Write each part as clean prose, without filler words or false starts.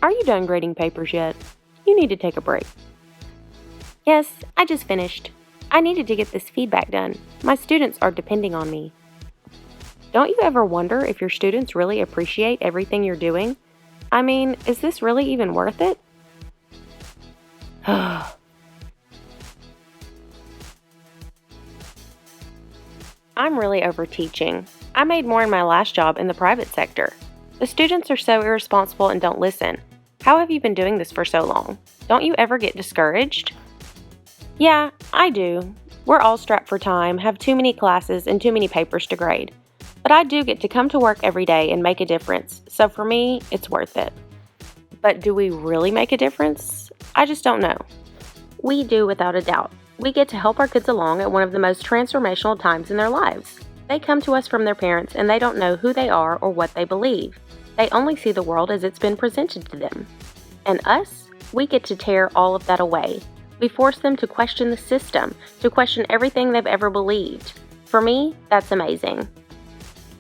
Are you done grading papers yet? You need to take a break. Yes, I just finished. I needed to get this feedback done. My students are depending on me. Don't you ever wonder if your students really appreciate everything you're doing? I mean, is this really even worth it? I'm really over teaching. I made more in my last job in the private sector. The students are so irresponsible and don't listen. How have you been doing this for so long? Don't you ever get discouraged? Yeah, I do. We're all strapped for time, have too many classes, and too many papers to grade. But I do get to come to work every day and make a difference, so for me, it's worth it. But do we really make a difference? I just don't know. We do, without a doubt. We get to help our kids along at one of the most transformational times in their lives. They come to us from their parents and they don't know who they are or what they believe. They only see the world as it's been presented to them. And us, we get to tear all of that away. We force them to question the system, to question everything they've ever believed. For me, that's amazing.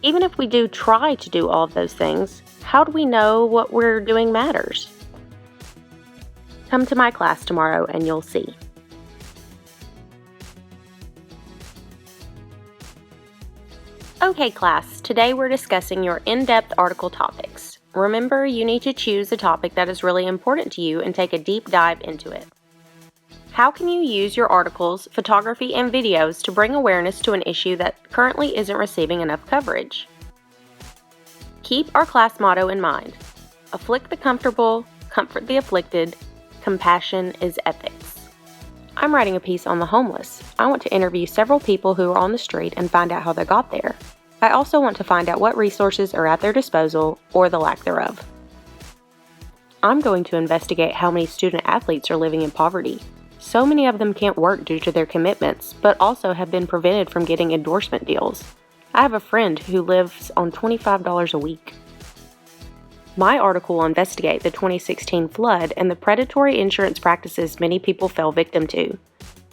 Even if we do try to do all of those things, how do we know what we're doing matters? Come to my class tomorrow and you'll see. Okay class, today we're discussing your in-depth article topics. Remember, you need to choose a topic that is really important to you and take a deep dive into it. How can you use your articles, photography, and videos to bring awareness to an issue that currently isn't receiving enough coverage? Keep our class motto in mind. Afflict the comfortable, comfort the afflicted, compassion is ethics. I'm writing a piece on the homeless. I want to interview several people who are on the street and find out how they got there. I also want to find out what resources are at their disposal or the lack thereof. I'm going to investigate how many student athletes are living in poverty. So many of them can't work due to their commitments, but also have been prevented from getting endorsement deals. I have a friend who lives on $25 a week. My article will investigate the 2016 flood and the predatory insurance practices many people fell victim to.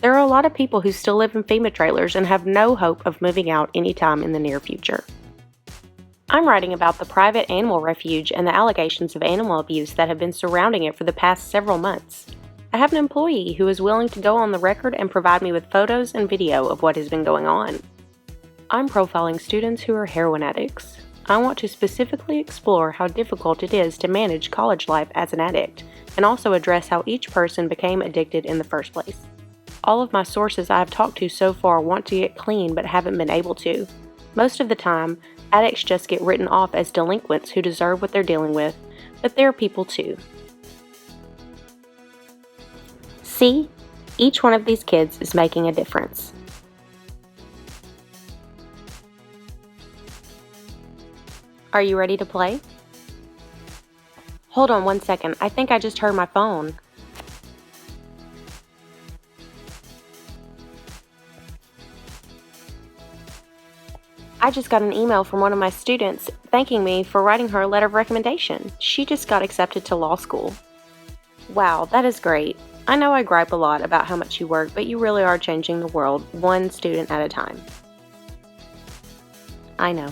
There are a lot of people who still live in FEMA trailers and have no hope of moving out anytime in the near future. I'm writing about the private animal refuge and the allegations of animal abuse that have been surrounding it for the past several months. I have an employee who is willing to go on the record and provide me with photos and video of what has been going on. I'm profiling students who are heroin addicts. I want to specifically explore how difficult it is to manage college life as an addict, and also address how each person became addicted in the first place. All of my sources I have talked to so far want to get clean but haven't been able to. Most of the time, addicts just get written off as delinquents who deserve what they're dealing with, but they're people too. See, each one of these kids is making a difference. Are you ready to play? Hold on one second, I think I just heard my phone. I just got an email from one of my students thanking me for writing her a letter of recommendation. She just got accepted to law school. Wow, that is great. I know I gripe a lot about how much you work, but you really are changing the world one student at a time. I know.